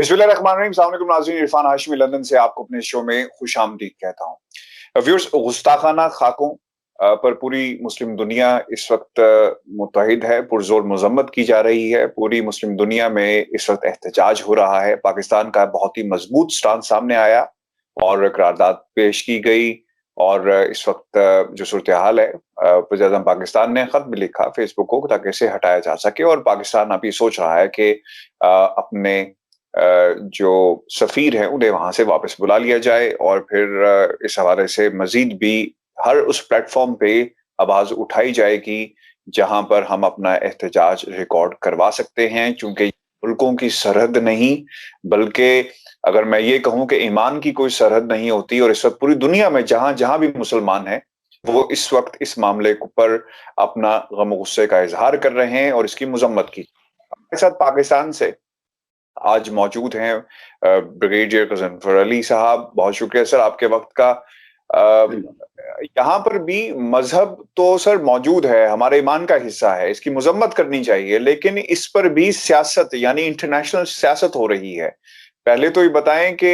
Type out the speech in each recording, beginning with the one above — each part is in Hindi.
बिस्मिल्लाहिर्रहमानिर्रहीम। अस्सलाम वालेकुम नाज़रीन, इरफान हाशमी लंदन से आपको अपने शो में खुशामदीद कहता हूँ। व्यूअर्स, गुस्ताखाना खाकों पर पूरी मुस्लिम दुनिया इस वक्त मुत्तहिद है, पुरज़ोर मज़म्मत की जा रही है। पूरी मुस्लिम दुनिया में इस वक्त एहतजाज हो रहा है। पाकिस्तान का बहुत ही मजबूत स्टांस सामने आया और करारदाद पेश की गई। और इस वक्त जो सूरत हाल है, वज़ीर-ए-आज़म पाकिस्तान ने खत भी लिखा फेसबुक को ताकि इसे हटाया जा सके। और पाकिस्तान अभी सोच रहा है कि अपने जो सफ़ीर हैं उन्हें वहाँ से वापस बुला लिया जाए और फिर इस हवाले से मज़ीद भी हर उस प्लेटफ़ॉर्म पे आवाज़ उठाई जाएगी जहाँ पर हम अपना एहतजाज रिकॉर्ड करवा सकते हैं। चूँकि मुल्कों की सरहद नहीं, बल्कि अगर मैं ये कहूँ कि ईमान की कोई सरहद नहीं होती। और इस वक़्त पूरी दुनिया में जहाँ-जहाँ भी मुसलमान हैं, वो इस वक़्त इस मामले पर अपना गम-ओ-गुस्से का इज़हार कर रहे हैं और इसकी मज़म्मत की। हमारे साथ पाकिस्तान से आज मौजूद हैं ब्रिगेडियर गज़नफ़र अली साहब। बहुत शुक्रिया सर आपके वक़्त का। यहाँ पर भी मज़हब तो सर मौजूद है, हमारे ईमान का हिस्सा है, इसकी मज़म्मत करनी चाहिए, लेकिन इस पर भी सियासत यानी इंटरनेशनल सियासत हो रही है। पहले तो ये बताएँ कि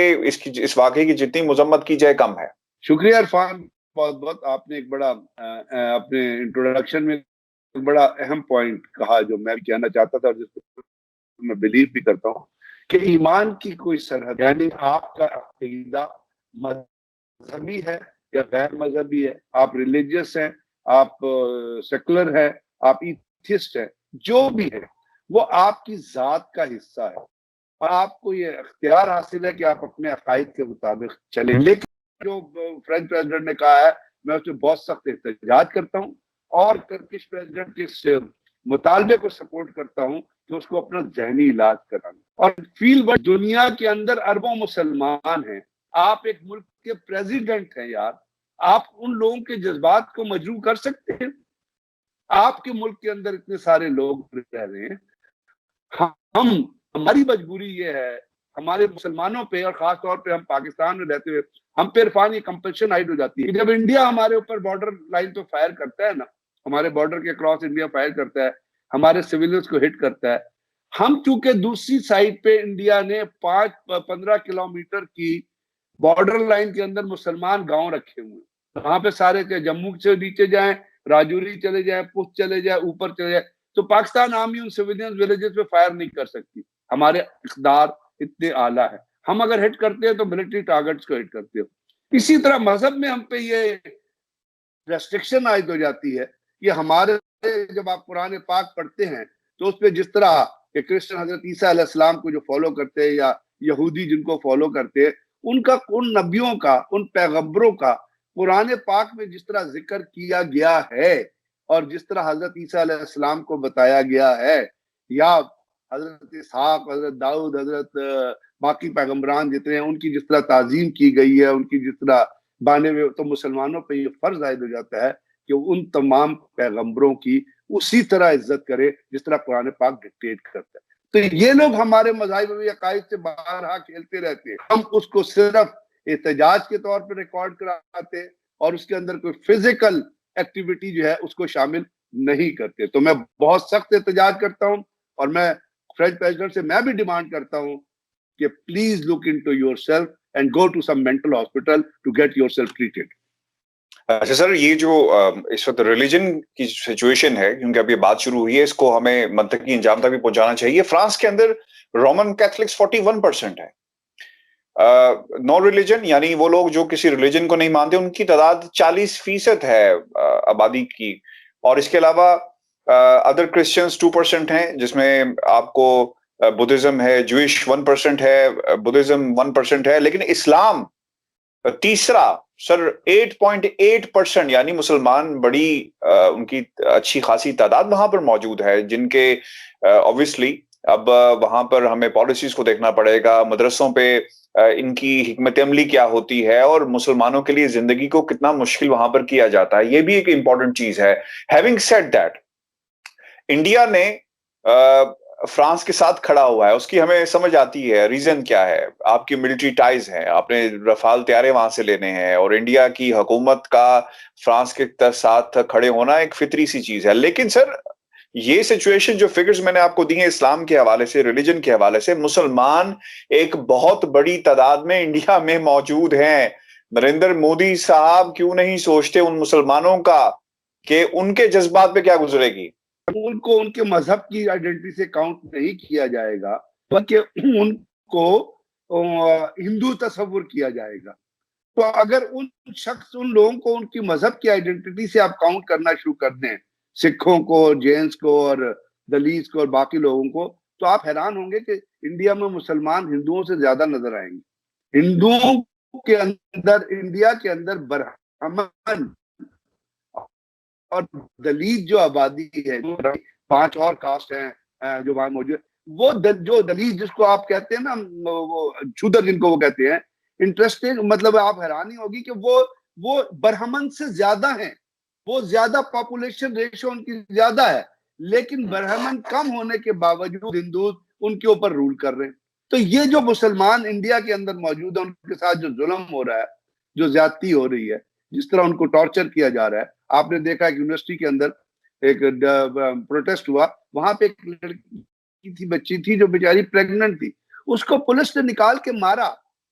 इस वाक़ये की जितनी मज़म्मत की जाए कम है। शुक्रिया इरफान, बहुत-बहुत आपने एक बड़ा अपने इंट्रोडक्शन में एक बड़ा अहम पॉइंट कहा जो मैं भी कहना चाहता था और जिसको मैं बिलीव भी करता हूँ कि ईमान की कोई सरहद यानी आपका अकीदा मजहबी है या गैर मजहबी है, आप रिलीजियस हैं, आप सेकुलर हैं, आप एथिस्ट हैं, जो भी है वो आपकी जात का हिस्सा है और आपको ये इख्तियार हासिल है कि आप अपने अकायद के मुताबिक चलें। लेकिन जो फ्रेंच प्रेसिडेंट ने कहा है, मैं उससे बहुत सख्त एहतजाज करता हूँ और टर्किश प्रेसिडेंट के इस मुतालबे को सपोर्ट करता हूँ कि उसको अपना ज़हनी इलाज कराना। और फील वर्ल्ड दुनिया के अंदर अरबों मुसलमान हैं, आप एक मुल्क के प्रेसिडेंट हैं यार, आप उन लोगों के जज्बात को मजरू कर सकते हैं? आपके मुल्क के अंदर इतने सारे लोग रह रहे हैं, हम हमारी मजबूरी ये है, हमारे मुसलमानों पे और खास तौर पे हम पाकिस्तान में रहते हुए हम पे इरफान ये कंपल्शन आइड हो जाती है। जब इंडिया हमारे ऊपर बॉर्डर लाइन पे फायर करता है ना, हमारे बॉर्डर के क्रॉस इंडिया फायर करता है, हमारे सिविलियंस को हिट करता है, हम चूंकि दूसरी साइड पे इंडिया ने 5-15 किलोमीटर की बॉर्डर लाइन के अंदर मुसलमान गांव रखे हुए हैं, वहां पे सारे के जम्मू से नीचे जाए, राजौरी चले जाए, पुंछ चले जाए, ऊपर चले जाए, तो पाकिस्तान आर्मी उन सिविलियन विलेजेस पे फायर नहीं कर सकती। हमारे इक़्तिदार इतने आला है, हम अगर हिट करते हैं तो मिलिट्री टारगेट्स को हिट करते हो। इसी तरह मजहब में हम पे ये रेस्ट्रिक्शन आयद हो जाती है कि हमारे जब आप कुरान पाक पढ़ते हैं तो उस पर जिस तरह के क्रिश्चियन हजरत ईसा अलैहिस्सलाम को जो फॉलो करते हैं या यहूदी जिनको फॉलो करते हैं, उनका उन नबियों का उन पैगंबरों का कुरान पाक में जिस तरह जिक्र किया गया है और जिस तरह हजरत ईसा अलैहिस्सलाम को बताया गया है या हजरत इसहाक, हजरत दाऊद, हजरत बाकी पैगंबरान जितने हैं उनकी जिस तरह ताजीम की गई है, उनकी जिस तरह बाने में, तो मुसलमानों पर यह फर्ज आयद हो जाता है कि उन तमाम पैगंबरों की उसी तरह इज्जत करे जिस तरह कुरान पाक डिक्टेट करता है। तो ये लोग हमारे मज़ाहिब अकायद से बाहर खेलते रहते हैं, हम उसको सिर्फ एहतजाज के तौर पर रिकॉर्ड कराते हैं और उसके अंदर कोई फिजिकल एक्टिविटी जो है उसको शामिल नहीं करते। तो मैं बहुत सख्त एहतजाज करता हूँ और मैं फ्रेंच प्रेसिडेंट से मैं भी डिमांड करता हूँ कि please look into yourself and go to some mental hospital to get yourself treated. अच्छा सर, ये जो इस वक्त रिलीजन की सिचुएशन है, क्योंकि अभी बात शुरू हुई है, इसको हमें मंतकी अंजाम तक भी पहुंचाना चाहिए। फ्रांस के अंदर रोमन कैथलिक्स 41% है। नो रिलीजन यानी वो लोग जो किसी रिलीजन को नहीं मानते, उनकी तादाद 40% है आबादी की। और इसके अलावा अदर क्रिश्चियंस 2% हैं, जिसमें आपको बुद्धिज्म है, ज्यूइश 1% है, बुद्धिज्म 1% है, लेकिन इस्लाम तीसरा सर 8.8% यानी मुसलमान बड़ी उनकी अच्छी खासी तादाद वहां पर मौजूद है, जिनके ऑब्वियसली अब वहां पर हमें पॉलिसीज को देखना पड़ेगा, मदरसों पे इनकी हिकमत अमली क्या होती है और मुसलमानों के लिए जिंदगी को कितना मुश्किल वहां पर किया जाता है, ये भी एक इंपॉर्टेंट चीज है। हैविंग सेड दैट, इंडिया ने फ्रांस के साथ खड़ा हुआ है, उसकी हमें समझ आती है रीजन क्या है। आपकी मिलिट्री टाइज है, आपने रफाल तैयारे वहां से लेने हैं और इंडिया की हुकूमत का फ्रांस के साथ खड़े होना एक फितरी सी चीज है। लेकिन सर ये सिचुएशन जो फिगर्स मैंने आपको दी है इस्लाम के हवाले से, रिलीजन के हवाले से, मुसलमान एक बहुत बड़ी तादाद में इंडिया में मौजूद हैं। नरेंद्र मोदी साहब क्यों नहीं सोचते उन मुसलमानों का कि उनके जज्बात पे क्या गुजरेगी? उनको उनके मजहब की आइडेंटिटी से काउंट नहीं किया जाएगा, बल्कि उनको हिंदू तस्वुर किया जाएगा। तो अगर उन लोगों को उनकी मजहब की आइडेंटिटी से आप काउंट करना शुरू कर दें, सिखों को, जैन्स को और दलित को और बाकी लोगों को, तो आप हैरान होंगे कि इंडिया में मुसलमान हिंदुओं से ज्यादा नजर आएंगे। हिंदुओं के अंदर, इंडिया के अंदर ब्राह्मण और दलित जो आबादी है, 5 और कास्ट हैं जो वहां मौजूद, वो जो दलित जिसको आप कहते हैं ना, वो शूद्र जिनको वो कहते हैं, इंटरेस्टिंग, मतलब आप हैरानी होगी कि वो ब्राह्मण से ज्यादा हैं, वो ज्यादा पॉपुलेशन रेशियो उनकी ज्यादा है, लेकिन ब्राह्मण कम होने के बावजूद हिंदू उनके ऊपर रूल कर रहे हैं। तो ये जो मुसलमान इंडिया के अंदर मौजूद है, उनके साथ जो जुल्म हो रहा है, जो ज्यादती हो रही है, जिस तरह उनको टॉर्चर किया जा रहा है, आपने देखा कि यूनिवर्सिटी के अंदर एक प्रोटेस्ट हुआ, वहां पे एक लड़की थी, बच्ची थी जो बेचारी प्रेग्नेंट थी, उसको पुलिस ने निकाल के मारा,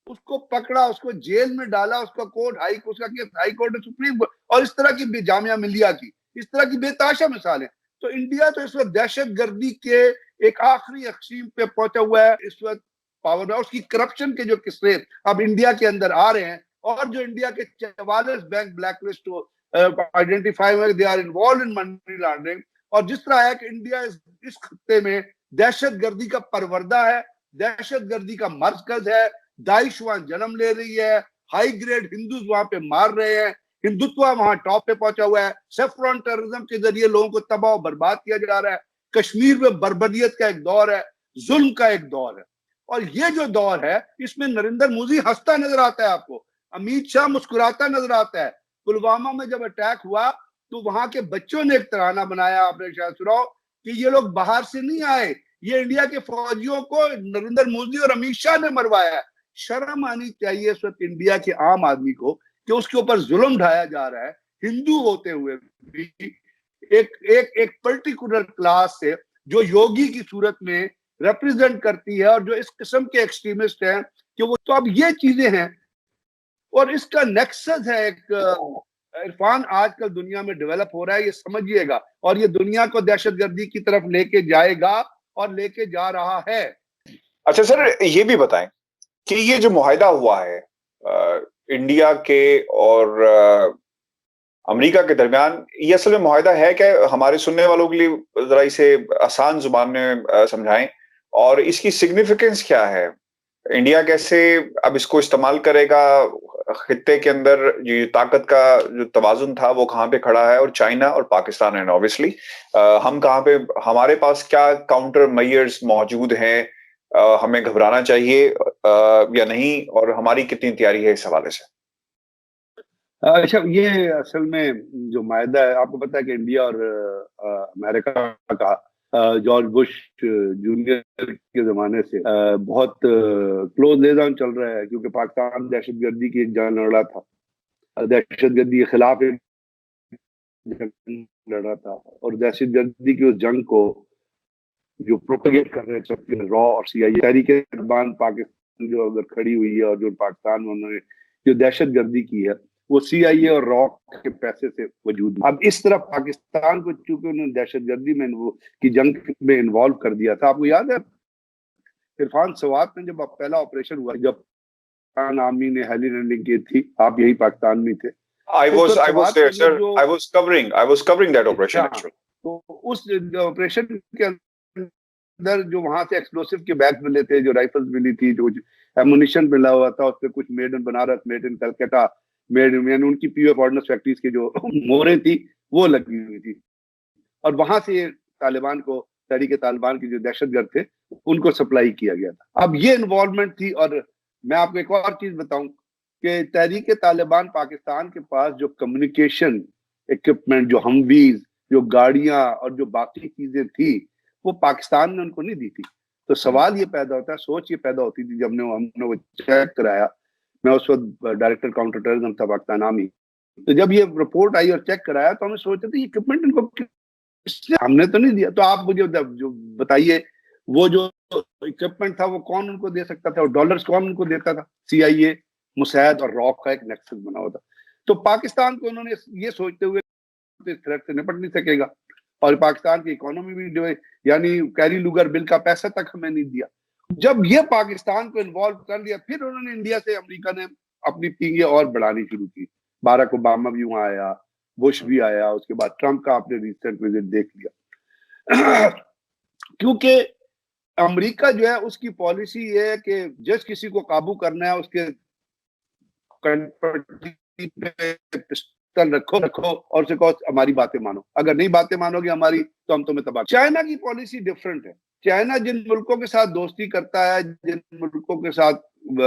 उसको पकड़ा, उसको जेल में डाला, उसका कोर्ट उसका केस हाई कोर्ट ने, सुप्रीम कोर्ट, और इस तरह की जामिया मिलिया की, इस तरह की बेताशा मिसालें। तो इंडिया तो इस वक्त दहशत गर्दी के एक आखिरी एक्सट्रीम पे पहुंचा हुआ है इस वक्त पावर में, और उसकी करप्शन के जो किस्से अब इंडिया के अंदर आ रहे हैं, और जो इंडिया के 44 बैंक ब्लैकलिस्ट हो identify, they are involved in money laundering, और जिस तरह है कि इंडिया इस खत्ते में दहशत गर्दी का परवरदा है, दहशत गर्दी का मरकज है, दाइश वहां जन्म ले रही है, हाई ग्रेड हिंदू वहां पे मार रहे हैं, हिंदुत्व वहां टॉप पे पहुंचा हुआ है, सेफ्रॉन टेररिज्म के जरिए लोगों को तबाह और बर्बाद किया जा रहा है, कश्मीर में बर्बरियत का एक दौर है, जुल्म का एक दौर है, और ये जो दौर है इसमें नरेंद्र मोदी हंसता नजर आता है आपको, अमित शाह मुस्कुराता नजर आता है। पुलवामा में जब अटैक हुआ तो वहां के बच्चों ने एक तराना बनाया, आपने शायद सुना, कि ये लोग बाहर से नहीं आए, ये इंडिया के फौजियों को नरेंद्र मोदी और अमित शाह ने मरवाया है। शर्म आनी चाहिए इस वक्त इंडिया के आम आदमी को कि उसके ऊपर जुल्म ढाया जा रहा है, हिंदू होते हुए भी एक पर्टिकुलर क्लास से जो योगी की सूरत में रिप्रेजेंट करती है, और जो इस किस्म के एक्सट्रीमिस्ट हैं कि वो, तो अब ये चीजें हैं, और इसका नेक्सस है एक इरफान आजकल दुनिया में डेवलप हो रहा है, ये समझिएगा, और ये दुनिया को दहशतगर्दी की तरफ लेके जाएगा और लेके जा रहा है। अच्छा सर, ये भी बताएं कि ये जो मुआहिदा हुआ है इंडिया के और अमेरिका के दरमियान, ये असल में मुआहिदा है क्या? हमारे सुनने वालों के लिए जरा इसे आसान जुबान में समझाएं, और इसकी सिग्निफिकेंस क्या है? इंडिया कैसे अब इसको इस्तेमाल करेगा? खित्ते के अंदर ये ताकत का जो तवाजुन था वो कहाँ पे खड़ा है? और चाइना और पाकिस्तान एंड ऑब्वियसली हम कहाँ पे, हमारे पास क्या काउंटर मेजर्स मौजूद हैं? हमें घबराना चाहिए या नहीं, और हमारी कितनी तैयारी है इस हवाले से? अच्छा, ये असल में जो मायदा है, आपको पता है कि इंडिया और अमेरिका का जॉर्ज बुश जूनियर के जमाने से बहुत क्लोज लेजान चल रहा है, क्योंकि पाकिस्तान दहशतगर्दी की एक जंग लड़ रहा था, दहशतगर्दी के खिलाफ एक जंग लड़ रहा था, और दहशतगर्दी की उस जंग को जो प्रोपेगेट कर रहे थे रॉ और सीआईए, तहरीके तालिबान पाकिस्तान जो अगर खड़ी हुई है, और जो पाकिस्तान में उन्होंने जो दहशतगर्दी की है, वो सीआईए और रॉ के पैसे से वजूद। अब इस तरफ पाकिस्तान को चूंकि उन्होंने दहशतगर्दी में की जंग में इन्वॉल्व कर दिया था, आपको याद है इरफान सवात में जब पहला ऑपरेशन हुआ, जब पाकिस्तान आर्मी ने हेली लैंडिंग की थी, आप यही पाकिस्तान में थे। I was there, sir. I was covering that operation actually. तो उस ऑपरेशन के अंदर जो वहां से एक्सप्लोसिव के बैग मिले थे, जो राइफल्स मिली थी, जो एमुनिशन मिला हुआ था, उस पर कुछ made in Banaras, made in Calcutta, made in उनकी पीयूएफ ऑर्डिनेंस फैक्ट्रीज की जो मोहरें थी वो लगी हुई थी, और वहां से तालिबान को, तहरीके तालिबान के जो दहशतगर्द थे उनको सप्लाई किया गया था। अब ये इन्वॉल्वमेंट थी। और मैं आपको एक और चीज बताऊं कि तहरीके तालिबान पाकिस्तान के पास जो कम्युनिकेशन इक्विपमेंट, जो हमवीज, जो गाड़ियां और जो बाकी चीजें थी, वो पाकिस्तान ने उनको नहीं दी थी। तो सवाल ये पैदा होता है, सोच ये पैदा होती थी, जब हमने वो चेक कराया, मैं उस वक्त डायरेक्टर काउंटर टेररिज्म था पाकिस्तान आर्मी, तो जब ये रिपोर्ट आई और चेक कराया तो हमें सोचते थे इक्विपमेंट इनको इसने हमने तो नहीं दिया। तो आप मुझे जो बताइए, वो जो इक्विपमेंट था वो कौन उनको दे सकता था, और डॉलर्स कौन उनको देता था? CIA, मुसैद और रॉक का एक नेक्सस बना हुआ था। तो पाकिस्तान को उन्होंने ये सोचते हुए इस थ्रेट से निपट नहीं सकेगा, और पाकिस्तान की इकोनॉमी भी जो है, यानी कैरी लुगर बिल का पैसा तक हमें नहीं दिया। जब ये पाकिस्तान को इन्वॉल्व कर लिया, फिर उन्होंने इंडिया से, अमेरिका ने अपनी पींगे और बढ़ानी शुरू की। बाराक ओबामा भी वहां आया, बुश भी आया, उसके बाद ट्रंप का आपने रिसेंट विजिट देख लिया। क्योंकि अमेरिका जो है उसकी पॉलिसी ये है कि जिस किसी को काबू करना है उसके पिस्टल रखो रखो और उसे कहो हमारी बातें मानो, अगर नहीं बातें मानोगे हमारी तो हम तुम्हें तबाह। चाइना की पॉलिसी डिफरेंट है। चाइना जिन मुल्कों के साथ दोस्ती करता है, जिन मुल्कों के साथ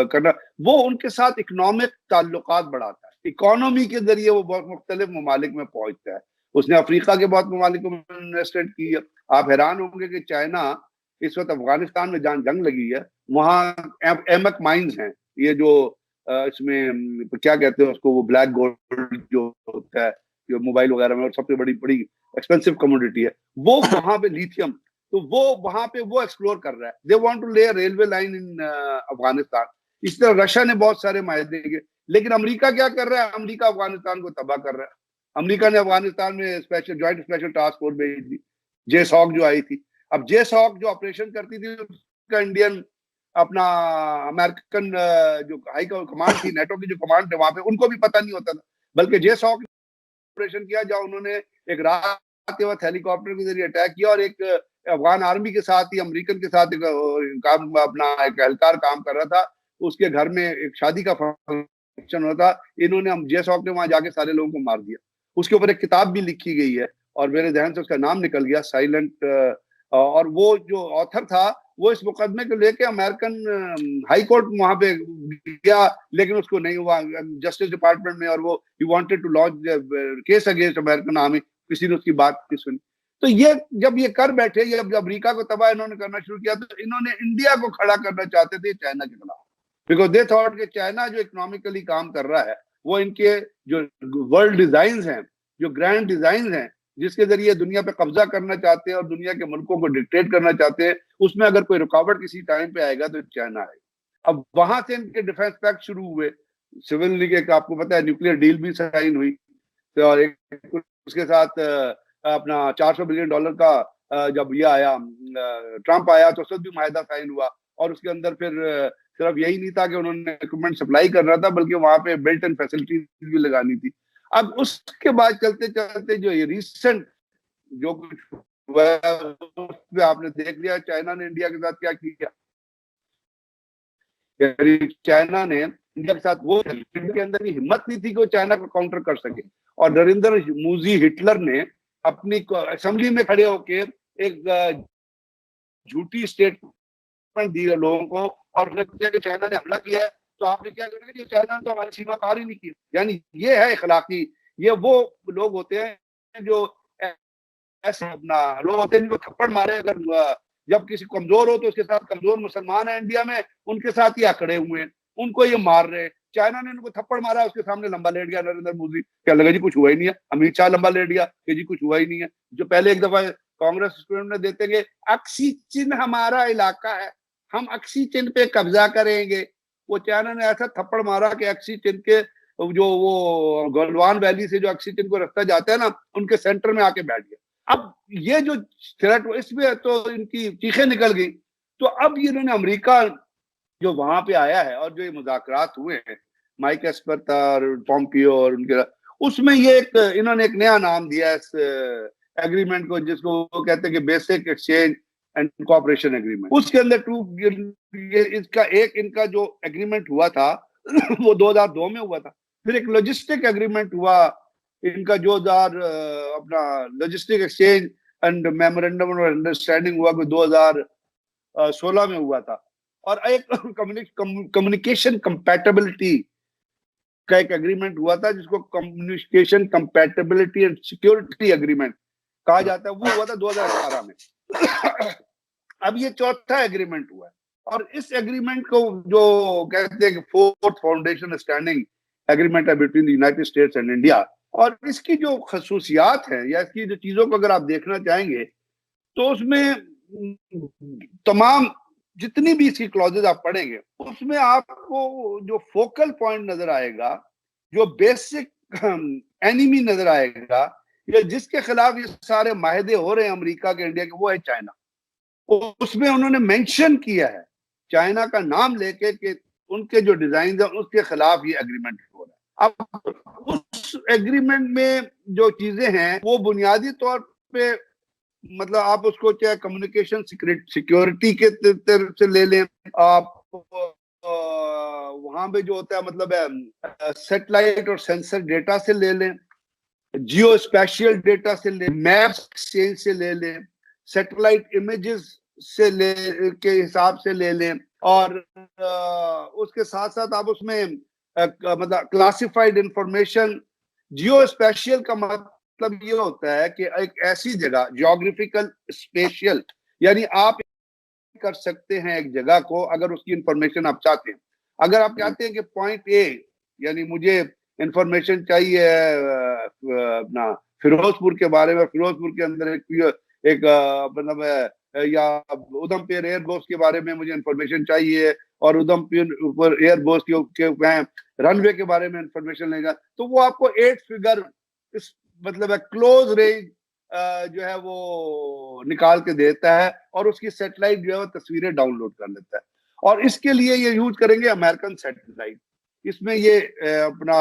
करना, वो उनके साथ इकोनॉमिक ताल्लुकात बढ़ाता है। इकोनॉमी के जरिए वो बहुत मुख्तलिफ ममालिक में पहुंचता है। उसने अफ्रीका के बहुत ममालिक में इन्वेस्टमेंट की है। आप हैरान होंगे कि चाइना इस वक्त अफगानिस्तान में जहां जंग लगी है वहां एमक माइंस हैं, ये जो इसमें क्या कहते हैं उसको, वो ब्लैक गोल्ड जो होता है जो मोबाइल वगैरह में, और सबसे बड़ी बड़ी एक्सपेंसिव कमोडिटी है वो वहां पे लिथियम, तो वो वहां पे वो एक्सप्लोर कर रहा है। दे वांट टू ले रेलवे लाइन इन अफगानिस्तान। इस तरह रशिया ने बहुत सारे मायदे किए, लेकिन अमेरिका क्या कर रहा है? अमेरिका अफगानिस्तान को तबाह कर रहा है। अमेरिका ने अफगानिस्तान में ज्वाइंट स्पेशल टास्क फोर्स भेज दी, JSOC जो आई थी। अब JSOC जो ऑपरेशन करती थी उसका इंडियन अपना अमेरिकन जो हाई कमांड थी, नेटो की जो कमांड है वहां पे, उनको भी पता नहीं होता था। बल्कि JSOC ऑपरेशन किया जहां उन्होंने एक रात के वक्त हेलीकॉप्टर के जरिए अटैक किया, और एक अफगान आर्मी के साथ ही, अमेरिकन के साथ एक काम, अपना एक एहलकार काम कर रहा था, उसके घर में एक शादी का फंक्शन होता, इन्होंने, हम JSOC ने वहां जाके सारे लोगों को मार दिया। उसके ऊपर एक किताब भी लिखी गई है और मेरे ध्यान से उसका नाम निकल गया, साइलेंट, और वो जो ऑथर था वो इस मुकदमे को लेके अमेरिकन हाई कोर्ट वहां पे गया, लेकिन उसको नहीं हुआ जस्टिस डिपार्टमेंट में, और वो ही wanted to launch case against American army, किसी ने उसकी बात नहीं सुनी। तो ये जब ये कर बैठे, ये जब अमेरिका को तबाह इन्होंने करना शुरू किया, तो इन्होंने इंडिया को खड़ा करना चाहते थे चाइना के खिलाफ, बिकॉज दे थॉट कि चाइना जो इकोनॉमिकली काम कर रहा है, वो इनके जो वर्ल्ड डिजाइन हैं, जो ग्रैंड डिजाइन हैं, जिसके जरिए दुनिया पे कब्जा करना चाहते हैं और दुनिया के मुल्कों को डिक्टेट करना चाहते हैं, उसमें अगर कोई रुकावट किसी टाइम पे आएगा तो चाइना आएगा। अब वहां से इनके डिफेंस पैक्ट शुरू हुए, सिविल लीग, आपको पता है न्यूक्लियर डील भी साइन हुई, तो और एक उसके साथ अपना $400 बिलियन का जब ये आया, ट्रंप आया, तो उससे भी माहिदा साइन हुआ। और उसके अंदर फिर सिर्फ यही नहीं था कि उन्होंने इक्विपमेंट सप्लाई करना था, बल्कि वहां पे बिल्ट इन फैसिलिटीज भी लगानी थी। अब उसके बाद चलते चलते जो ये रिसेंट जो कुछ हुआ, आपने देख लिया चाइना ने इंडिया के साथ क्या किया। चाइना ने इंडिया के साथ वो, इंडिया के अंदर की हिम्मत नहीं थी कि वो चाइना को काउंटर कर सके, और नरेंद्र मूजी हिटलर ने अपनी असेंबली में खड़े होकर एक झूठी स्टेटमेंट दी लोगों को, और चाइना ने हमला किया है तो आपने क्या करेंगे, चाइना ने तो हमारी सीमा पार ही नहीं की। यानी ये है इखलाकी, ये वो लोग होते हैं जो ऐसे अपना लोग होते हैं जिनको थप्पड़ मारे, अगर जब किसी कमजोर हो तो उसके साथ, कमजोर मुसलमान है इंडिया में, उनके साथ ही अकड़े हुए हैं, उनको ये मार रहे हैं। चाइना ने उनको थप्पड़ मारा, उसके सामने लंबा लेट गया नरेंद्र मोदी, क्या लगा जी कुछ हुआ ही नहीं है। अमित शाह लंबा लेट गया कि जी कुछ हुआ ही नहीं है। जो पहले एक दफा कांग्रेस स्टूडेंट ने देते गए, अक्सी चिन्ह हमारा इलाका है, हम अक्सी चिन्ह पे कब्जा करेंगे, वो चाइना ने ऐसा थप्पड़ मारा कि अक्सी चिन्ह के जो वो गलवान वैली से जो अक्सी चिन्ह को रास्ता जाता है ना, उनके सेंटर में आके बैठ गया। अब ये जो थ्रेट, इसमें तो इनकी चीखें निकल गई। तो अब इन्होंने अमेरिका जो वहां पे आया है और जो ये मुज़ाकरात हुए हैं, माइक एस्पर था और पॉम्पियो और उनके, उसमें ये एक इन्होंने एक नया नाम दिया इस एग्रीमेंट को, जिसको वो कहते हैं कि basic exchange and cooperation agreement. उसके अंदर इसका एक इनका जो एग्रीमेंट हुआ था वो 2002 में हुआ था। फिर एक लॉजिस्टिक एग्रीमेंट हुआ इनका, जो अपना logistic exchange and memorandum of understanding हुआ, 2016 में हुआ था। और एक कम्युनिकेशन कंपैटिबिलिटी का एक एग्रीमेंट हुआ था, जिसको communication compatibility and security agreement कहा जाता है, वो हुआ था 2018 में। अब ये चौथा एग्रीमेंट हुआ है, और इस एग्रीमेंट को जो कहते हैं कि फोर्थ फाउंडेशन स्टैंडिंग एग्रीमेंट है between the United states and India, और इसकी जो खसूसियात है या इसकी जो चीजों को अगर आप देखना चाहेंगे तो उसमें तमाम जितनी भी इसकी क्लॉजेज आप पढ़ेंगे उसमें आपको जो फोकल पॉइंट नजर आएगा, जो बेसिक एनिमी नजर आएगा, या जिसके खिलाफ ये सारे माहदे हो रहे हैं अमेरिका के, इंडिया के, वो है चाइना। उसमें उन्होंने मेंशन किया है चाइना का नाम लेके कि उनके जो डिजाइन है उसके खिलाफ ये एग्रीमेंट हो रहा है। अब उस एग्रीमेंट में जो चीजें हैं वो बुनियादी तौर पे मतलब आप उसको चाहे कम्युनिकेशन सिक्योरिटी के तरफ से ले लें, आप वहां पे जो होता है मतलब सैटेलाइट और सेंसर डेटा से ले लें, जियो स्पेशियल डेटा से ले, मैप्स एक्सचेंज से ले लें, सैटेलाइट इमेजेस से ले के हिसाब से ले लें, और उसके साथ साथ आप उसमें मतलब क्लासिफाइड इंफॉर्मेशन। जियो स्पेशियल का मतलब ये होता है कि एक ऐसी जगह, जियोग्राफिकल स्पेशियल, यानी आप कर सकते हैं एक जगह को अगर उसकी इंफॉर्मेशन आप चाहते हैं। अगर आप चाहते हैं कि पॉइंट ए, यानी मुझे इंफॉर्मेशन चाहिए अपना फिरोजपुर के बारे में, फिरोजपुर के अंदर एक मतलब या उधमपुर एयरबोस के बारे में मुझे इंफॉर्मेशन चाहिए, और उधमपुर एयरबोस के रनवे के बारे में इंफॉर्मेशन लेगा, तो वो आपको 8 फिगर मतलब क्लोज रेंज जो है वो निकाल के देता है, और उसकी सैटेलाइट जो है वो तस्वीरें डाउनलोड कर लेता है। और इसके लिए ये यूज करेंगे अमेरिकन सैटेलाइट। इसमें ये अपना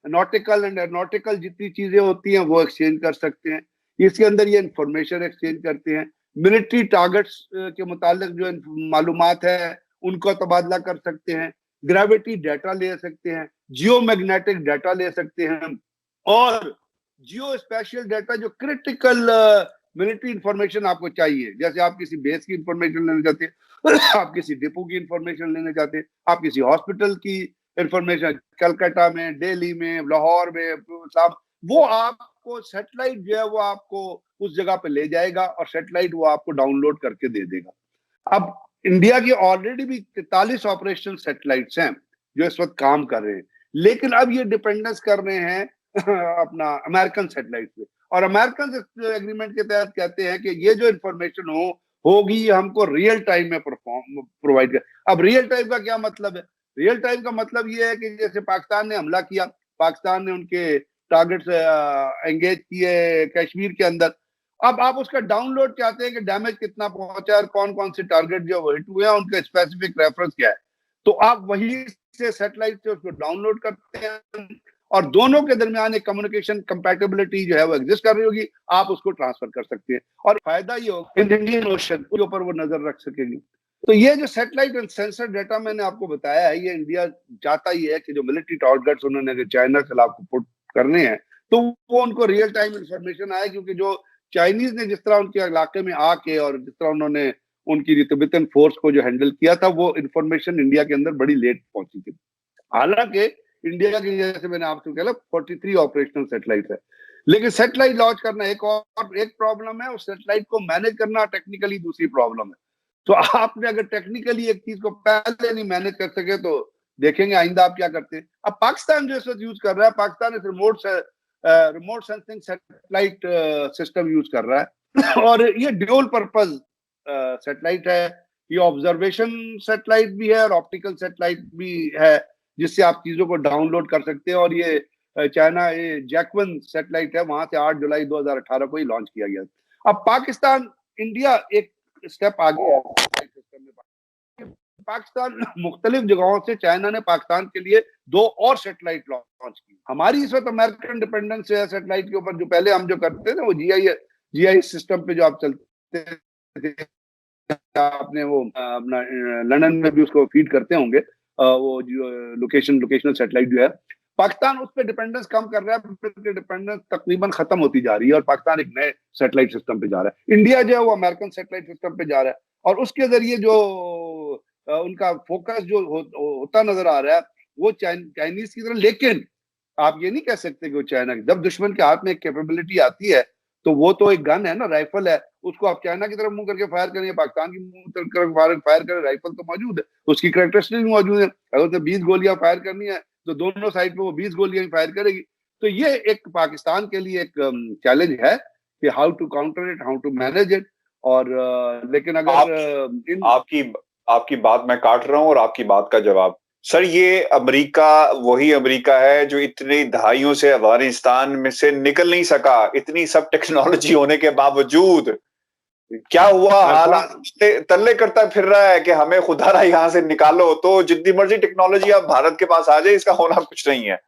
नॉटिकल एंड एरोनॉटिकल जितनी चीजें होती हैं वो एक्सचेंज कर सकते हैं। इसके अंदर ये इंफॉर्मेशन एक्सचेंज करते हैं, मिलिट्री टारगेट्स के मुतालिक जो मालूमात है उनको तबादला कर सकते हैं, ग्रेविटी डाटा ले सकते हैं, जियो मैग्नेटिक डाटा ले सकते हैं, और जियो स्पेशियल डाटा जो क्रिटिकल मिलिट्री इंफॉर्मेशन आपको चाहिए, जैसे आप किसी बेस की इंफॉर्मेशन लेना चाहते हैं, आप किसी डिपो की इंफॉर्मेशन लेना चाहते हैं, आप किसी हॉस्पिटल की इंफॉर्मेशन, कलकत्ता में, दिल्ली में, लाहौर में, वो आपको सैटेलाइट जो है वो आपको उस जगह पे ले जाएगा और सैटेलाइट वो आपको डाउनलोड करके दे देगा। अब इंडिया की ऑलरेडी भी 43 ऑपरेशन सैटेलाइट्स हैं जो इस वक्त काम कर रहे हैं, लेकिन अब ये डिपेंडेंस कर रहे हैं अपना अमेरिकन सैटेलाइट पे, और अमेरिकन एग्रीमेंट के तहत कहते हैं कि ये जो इंफॉर्मेशन होगी हमको रियल टाइम में प्रोवाइड कर। अब रियल टाइम का क्या मतलब है? रियल टाइम का मतलब ये है कि जैसे पाकिस्तान ने हमला किया, पाकिस्तान ने उनके टारगेट्स एंगेज किए कश्मीर के अंदर, अब आप उसका डाउनलोड चाहते हैं कि डैमेज कितना पहुंचा है, कौन कौन से टारगेट जो हिट हुए हैं उनका स्पेसिफिक रेफरेंस क्या है, तो आप वही से सैटेलाइट से उसको डाउनलोड करते हैं, और दोनों के दरमियान एक कम्युनिकेशन कंपैटिबिलिटी जो है वो एग्जिस्ट कर रही होगी, आप उसको ट्रांसफर कर सकते हैं, और फायदा ये होगा इंडियन ओशन के ऊपर वो नजर रख सकेगी। तो ये जो सैटेलाइट एंड सेंसर डाटा मैंने आपको बताया है, ये इंडिया चाहता ही है कि जो मिलिट्री टारगेट्स उन्होंने अगर चाइना के खिलाफ पुट करने हैं तो वो उनको रियल टाइम इंफॉर्मेशन आए, क्योंकि जो चाइनीज ने जिस तरह उनके इलाके में आके और जिस तरह उन्होंने उनकी तिब्बतन फोर्स को जो हैंडल किया था, वो इंफॉर्मेशन इंडिया के अंदर बड़ी लेट पहुंची थी। हालांकि इंडिया की, जैसे मैंने आपसे कहा, 43 ऑपरेशनल सैटेलाइट है, लेकिन सैटेलाइट लॉन्च करना एक प्रॉब्लम है, उस सैटेलाइट को मैनेज करना टेक्निकली दूसरी प्रॉब्लम है। तो आपने अगर टेक्निकली एक चीज को पहले नहीं मैनेज कर सके तो देखेंगे आइंदा आप क्या करते हैं। अब पाकिस्तान जो इस वक्त यूज कर रहा है, पाकिस्तान इस remote sensing satellite system use कर रहा है, और ये ड्यूल पर्पज सैटेलाइट है। ये ऑब्जर्वेशन सैटेलाइट भी है और ऑप्टिकल सैटेलाइट भी है, जिससे आप चीजों को डाउनलोड कर सकते हैं। और ये चाइना, ये जैकवन सैटेलाइट है, वहां से 8 जुलाई 2018 को ही लॉन्च किया गया। अब पाकिस्तान, इंडिया एक स्टेप आगे है सिस्टम में। पाकिस्तान मुख्तलिफ जगहों से चाइना ने पाकिस्तान के लिए 2 और सैटेलाइट लॉन्च की। हमारी इस वक्त अमेरिकन डिपेंडेंस है सैटेलाइट के ऊपर। जो पहले हम जो करते थे वो जीआई सिस्टम पे जो आप चलते थे, आपने वो अपना लंदन में भी उसको फीड करते होंगे, वो जो लोकेशनल सैटेलाइट जो है, पाकिस्तान उस पर डिपेंडेंस कम कर रहा है, डिपेंडेंस तकरीबन खत्म होती जा रही है, और पाकिस्तान एक नए सैटेलाइट सिस्टम पे जा रहा है। इंडिया जो है वो अमेरिकन सैटेलाइट सिस्टम पे जा रहा है, और उसके जरिए जो उनका फोकस जो होता नजर आ रहा है वो चाइनीज की तरह। लेकिन आप ये नहीं कह सकते कि वो चाइना, जब दुश्मन के हाथ में एक कैपेबिलिटी आती है तो वो तो एक गन है ना, राइफल है, उसको आप चाइना की तरफ मुंह करके फायर करें, पाकिस्तान की मुंह करके फायर करें, राइफल तो मौजूद है, उसकी कैरेक्टरिस्टिक मौजूद है। अगर तो 20 गोलियां फायर करनी है तो दोनों साइड पे वो 20 गोलियां फायर करेगी। तो ये एक पाकिस्तान के लिए एक चैलेंज है कि how to counter it, how to manage it. और लेकिन अगर आपकी आपकी बात मैं काट रहा हूं और आपकी बात का जवाब। सर, ये अमेरिका वही अमेरिका है जो इतनी दहाइयों से अफगानिस्तान में से निकल नहीं सका, इतनी सब टेक्नोलॉजी होने के बावजूद। क्या हुआ, हालात तल्ले करता फिर रहा है कि हमें खुदारा यहाँ से निकालो, तो जितनी मर्जी टेक्नोलॉजी आप भारत के पास आ जाए, इसका होना कुछ नहीं है।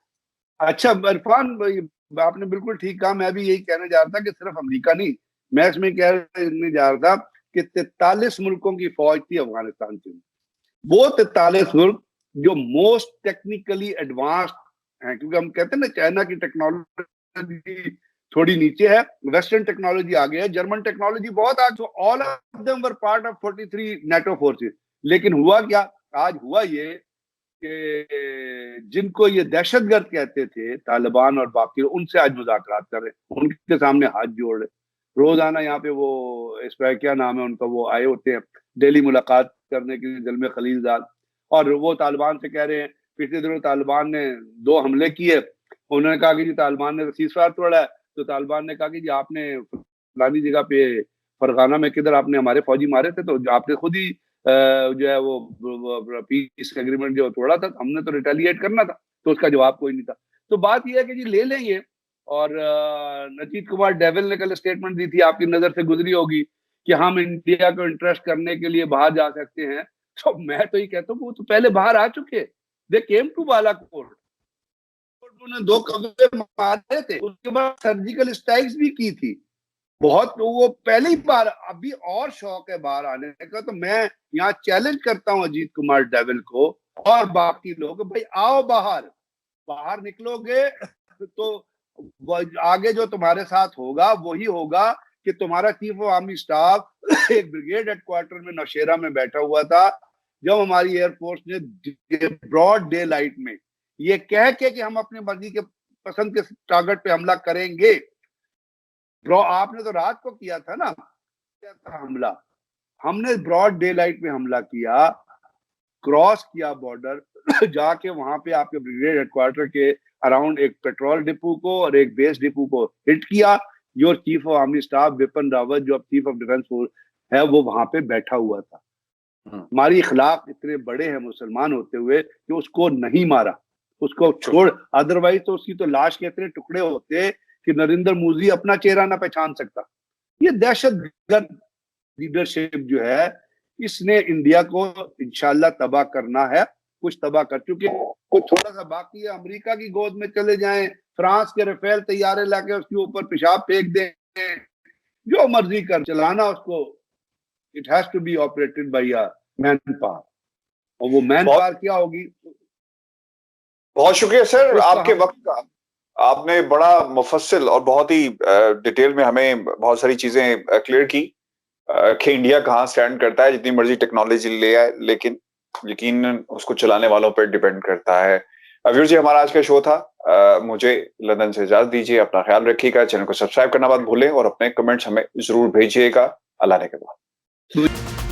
अच्छा इरफान भाई, आपने बिल्कुल ठीक कहा। मैं भी यही कहने जा रहा था कि सिर्फ अमेरिका नहीं, मैं इसमें कहने जा रहा था कि 43 मुल्कों की फौज थी अफगानिस्तान की। वो 43 मुल्क जो मोस्ट टेक्निकली एडवांस्ड हैं, क्योंकि हम कहते हैं ना चाइना की टेक्नोलॉजी थोड़ी नीचे है, वेस्टर्न टेक्नोलॉजी आगे है, जर्मन टेक्नोलॉजी बहुत आगे। All of them were part of 43 NATO forces. लेकिन हुआ क्या, आज हुआ ये कि जिनको ये दहशतगर्द कहते थे तालिबान और बाकी, उनसे आज मुज़ाकरात कर रहे, उनके सामने हाथ जोड़ रहे। रोजाना यहाँ पे वो इस पर क्या नाम है उनका, वो आए होते हैं डेली मुलाकात करने के लिए, ज़ल्मे खलीलजाद। और वो तालिबान से कह रहे हैं, पिछले दिनों तालिबान ने 2 हमले किए, उन्होंने कहा कि जी तालिबान ने सीज़फायर तोड़ा है। तो तालिबान ने कहा कि जी आपने फलानी जगह पे फरगाना में किधर आपने हमारे फौजी मारे थे, तो आपने खुद ही जो है वो पीस एग्रीमेंट जो तोड़ा था, हमने तो रिटेलिएट करना था। तो उसका जवाब कोई नहीं था। तो बात यह है कि जी ले लेंगे। और नजीब कुमार डेविल ने कल स्टेटमेंट दी थी, आपकी नजर से गुजरी होगी, कि हम इंडिया को इंटरेस्ट करने के लिए बाहर जा सकते हैं। तो मैं तो ये कहता हूँ वो तो पहले बाहर आ चुके, दे केम टू बालाकोट, उन्होंने 2 कब्जे मारे थे, उसके बाद सर्जिकल स्ट्राइक्स भी की थी बहुत। तो वो पहली बार, अभी और शौक है बाहर आने का। तो मैं यहाँ चैलेंज करता हूँ अजीत कुमार डेविल को और बाकी लोग, भाई आओ बाहर, बाहर निकलोगे तो आगे जो तुम्हारे साथ होगा वही होगा कि तुम्हारा चीफ ऑफ आर्मी स्टाफ एक ब्रिगेड हेडक्वार्टर में नौशेरा में बैठा हुआ था, जब हमारी एयरफोर्स ने ब्रॉड डे लाइट में ये कह के कि हम अपनी मर्जी के पसंद के टारगेट पे हमला करेंगे। आपने तो रात को किया था ना हमला, हमने ब्रॉड डे लाइट में हमला किया, क्रॉस किया बॉर्डर जाके वहां पे आपके ब्रिगेड हेडक्वार्टर के अराउंड एक पेट्रोल डिपो को और एक बेस डिपो को हिट किया। Your chief of army staff Bipin Rawat, जो अब चीफ ऑफ डिफेंस फोर्स है, वो वहां पे बैठा हुआ था। हमारी इखलाक इतने बड़े हैं मुसलमान होते हुए कि उसको नहीं मारा, उसको छोड़, अदरवाइज तो उसकी तो लाश के इतने टुकड़े होते कि नरेंद्र मोदी अपना चेहरा ना पहचान सकता। ये दहशतगर्द लीडरशिप जो है, इसने इंडिया को इंशाल्लाह तबाह करना है। कुछ तबाह कर चुके, कुछ थोड़ा सा बाकी है। अमेरिका की गोद में चले जाएं, फ्रांस के राफेल तैयारे लाके उसके ऊपर पेशाब फेंक दें, जो मर्जी कर चलाना उसको। It has to be operated by a man power, और वो मैन पावर क्या होगी। बहुत शुक्रिया सर आपके वक्त का। आपने बड़ा मुफस्सिल और बहुत ही डिटेल में हमें बहुत सारी चीजें क्लियर की कि इंडिया कहाँ स्टैंड करता है। जितनी मर्जी टेक्नोलॉजी ले आए, लेकिन यकीन उसको चलाने वालों पर डिपेंड करता है। व्यूअर्स, जी हमारा आज का शो था। मुझे लंदन से इजाजत दीजिए। अपना ख्याल रखिएगा, चैनल को सब्सक्राइब करना मत भूलें और अपने कमेंट्स हमें जरूर भेजिएगा। अल्लाह ने के बाद।